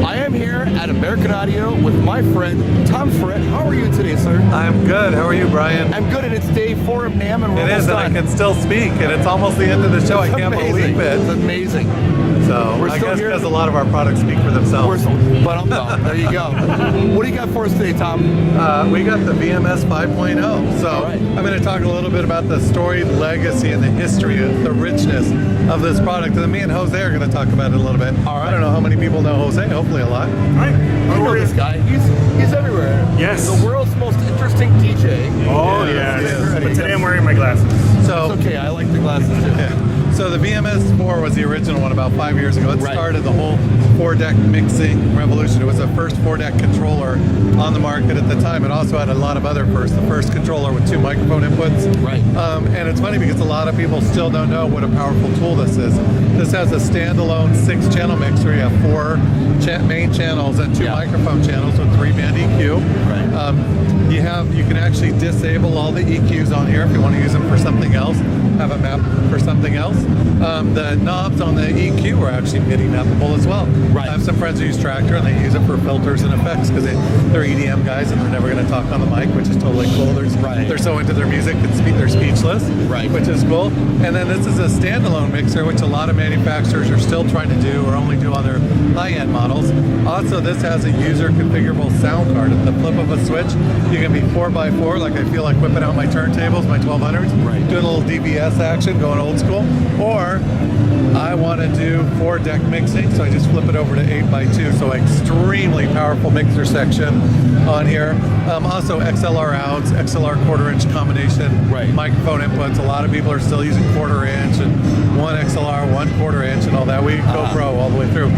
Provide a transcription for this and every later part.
I am here at American Audio with my friend Tom Frett. How are you today, sir? I'm good. How are you, Brian? I'm good, and it's day 4 of NAMM, and we're It almost is, and done. I can still speak, and it's almost the end of the show. It's I can't amazing. believe it. It's amazing. So We're I still guess here. because a lot of our products speak for themselves. But I'm done. There you go. What do you got for us today, Tom? We got the VMS 5.0. So right. I'm going to talk a little bit about the story, legacy, and the history, the richness of this product. And then me and Jose are going to talk about it a little bit. All right. I don't know how many people know Jose. Hopefully a lot. Hi. You know this guy. He's everywhere. Yes. The world's most interesting DJ. Oh, Yes, yeah. yes. But today I'm wearing my glasses. So It's okay. I like the glasses too. Yeah. So the VMS4 was the original one about 5 years ago. It Right. started the whole 4-deck mixing revolution. It was the first 4-deck controller on the market at the time. It also had a lot of other firsts. The first controller with 2 microphone inputs. Right. And it's funny because a lot of people still don't know what a powerful tool this is. This has a standalone 6-channel mixer. You have 4 main channels and 2 Yeah. microphone channels with 3-band EQ. Right. You can actually disable all the EQs on here if you want to use them for something else. Have a map for something else. The knobs on the EQ are actually MIDI mappable as well. Right. I have some friends who use Tractor and they use it for filters and effects because they're EDM guys and they're never going to talk on the mic, which is totally cool. Right. They're so into their music they're speechless, Right. which is cool. And then this is a standalone mixer, which a lot of manufacturers are still trying to do or only do on their high-end models. Also, this has a user configurable sound card. At the flip of a switch, you can be 4x4, like I feel like whipping out my turntables, my 1200s, Right. doing a little DBS action, going old school, or I want to do 4-deck mixing, so I just flip it over to 8x2, so extremely powerful mixer section on here. Also XLR outs, XLR quarter-inch combination, Right. microphone inputs. A lot of people are still using quarter-inch and 1 XLR, 1 quarter-inch and all that. We go pro all the way through.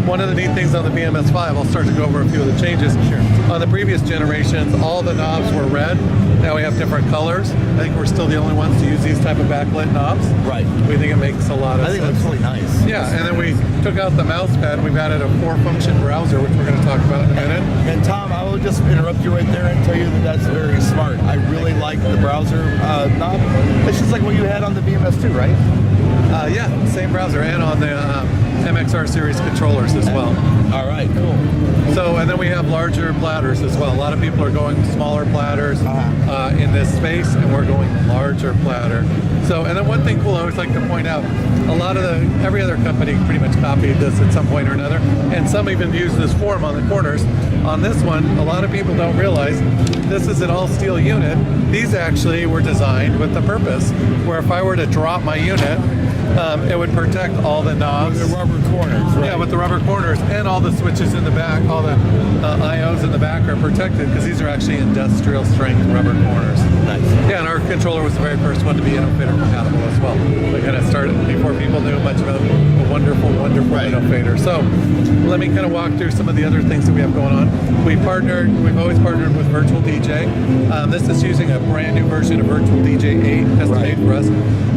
One of the neat things on the VMS5, I'll start to go over a few of the changes. Sure. On the previous generations, all the knobs were red. Now we have different colors. I think we're still the only ones to use these type of backlit knobs. Right. We think it makes a lot of I think sense. that's really nice. Yeah, and then we took out the mouse pad and we've added a 4-function browser, which we're going to talk about in a minute. And Tom, I will just interrupt you right there and tell you that that's very smart. I really like the browser knob. It's just like what you had on the VMS2, right? Yeah, same browser and on the MXR series controllers as well. All right, cool. So, and then we have larger platters as well. A lot of people are going smaller platters in this space, and we're going larger platter. So, and then one thing cool I always like to point out, every other company pretty much copied this at some point or another, and some even use this form on the corners. On this one, a lot of people don't realize this is an all-steel unit. These actually were designed with the purpose where if I were to drop my unit, it would protect all the knobs. The rubber corners, right? Yeah, with the rubber corners and all the switches in the back, all the IOs in the back are protected because these are actually industrial strength rubber corners. Nice. Yeah, and our controller was the very first one to be Innofader compatible as well. We kind of started before people knew much about a wonderful Right. Innofader. So let me kind of walk through some of the other things that we have going on. We've always partnered with Virtual DJ. This is using a brand new version of Virtual DJ 8 custom made for us.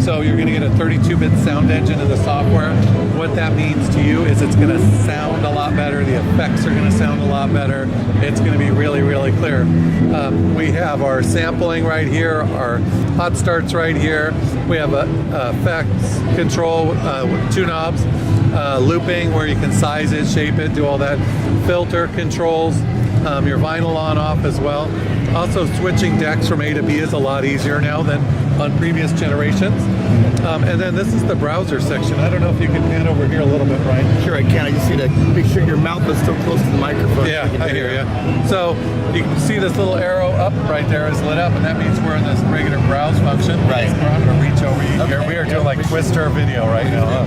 So you're going to get a 32-bit sound engine in the software. What that means to you is it's going to sound a lot better. The effects are going to sound a lot better. It's going to be really, really clear. We have our sampling right here, our hot starts right here. We have a effects control with 2 knobs, looping where you can size it, shape it, do all that. Filter controls, your vinyl on off as well. Also switching decks from A to B is a lot easier now than on previous generations. And then this is the browser section. I don't know if you can pan over here a little bit, Brian. Sure, I can. I just need to make sure your mouth is still close to the microphone. Yeah, I hear you. So you can see this little arrow up right there is lit up, and that means we're in this regular browse function. Right. So I'm going to reach over you here. We are doing like Twister video right now.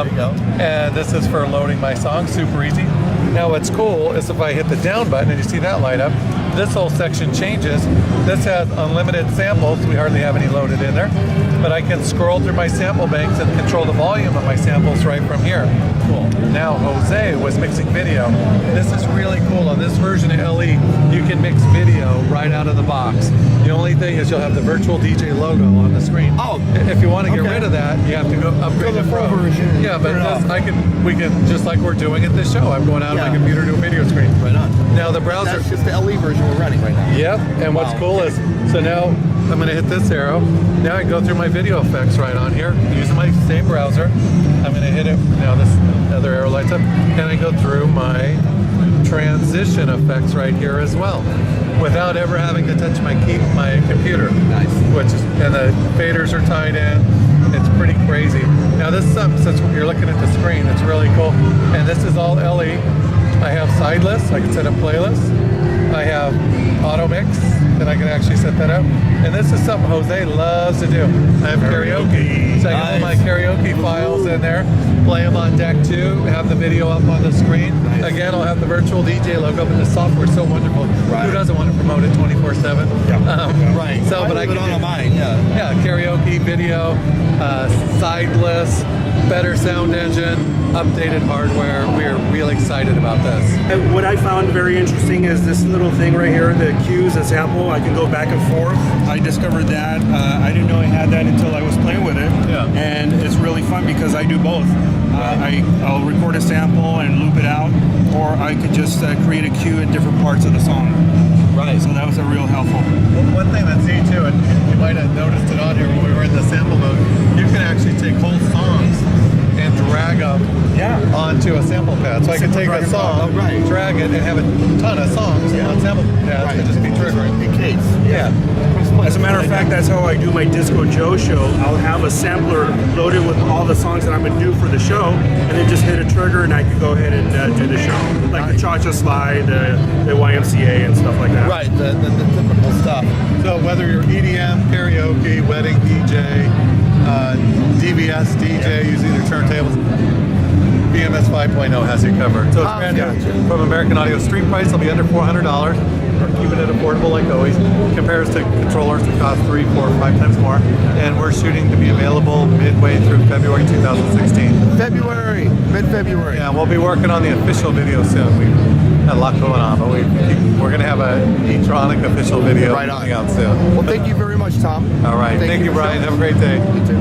There you go. And this is for loading my song, super easy. Now what's cool is if I hit the down button and you see that light up, this whole section changes. This has unlimited samples. We hardly have any loaded in there. But I can scroll through my sample banks and control the volume of my samples right from here. Cool. Now Jose was mixing video. This is really cool. On this version of LE, you can mix video right out of the box. The only thing is you'll have the Virtual DJ logo on the screen. Oh, if you want to get okay. rid of that, you have to go upgrade Go the the Pro full version. Yeah, but Turn it off. we can just like we're doing at this show. I'm going out of Yeah. my computer to a video screen. Right on. Now the browser. That's just the LE version we're running right now. Yep. And what's Wow. cool is so now I'm going to hit this arrow. Now I can go through my video effects right on here using my same browser. I'm going to hit it. Now this Other arrow lights up. And I go through my transition effects right here as well, without ever having to touch my computer. Nice. And the faders are tied in. It's pretty crazy. Now this is something, since you're looking at the screen, it's really cool. And this is all LE. I have side lists, I can set up playlists. I have auto mix, and I can actually set that up. And this is something Jose loves to do. I have karaoke. So I have all my karaoke files in there, play them on deck 2, have the video up on the screen. Nice. Again, I'll have the virtual DJ logo, but the software's so wonderful. Right. Who doesn't want to promote it 24/7? Yeah. Right. So, but I leave can it on do, mine. Yeah. yeah, karaoke, video, side lists, better sound engine, updated hardware. We're really excited about this. And what I found very interesting is this little thing right here, the cues and sample. I can go back and forth. I discovered that. I didn't know I had that until I was playing with it. Yeah. And it's really fun because I do both. I'll record a sample and loop it out, or I could just create a cue in different parts of the song. Right. So that was a real helpful. One thing that's neat too, and you might have noticed it on here when we were in the sample mode, you can actually take whole songs and drag them onto a sample pad. So I can take a song, drag it, and have a ton of songs on sample pads and just be triggering. In case. Yeah. As a matter of fact, that's how I do my Disco Joe show. I'll have a sampler loaded with all the songs that I'm going to do for the show, and then just hit a trigger, and I can go ahead and do the show. Like the Cha-Cha Slide, the YMCA, and stuff like that. Right, the typical stuff. So whether you're EDM, karaoke, wedding DJ, DVS DJ using their turntables, VMS 5.0 has you covered. So it's brand new. From American Audio, street price will be under $400. We're keeping it affordable like always. Compares to controllers that cost 3, 4, 5 times more. And we're shooting to be available midway through February 2016. Mid-February. Yeah, we'll be working on the official video soon. We've had a lot going on, but we're going to have a E-Tronic official video coming out soon. Well, thank you very much, Tom. All right. Thank you, Brian. Have a great day. You too.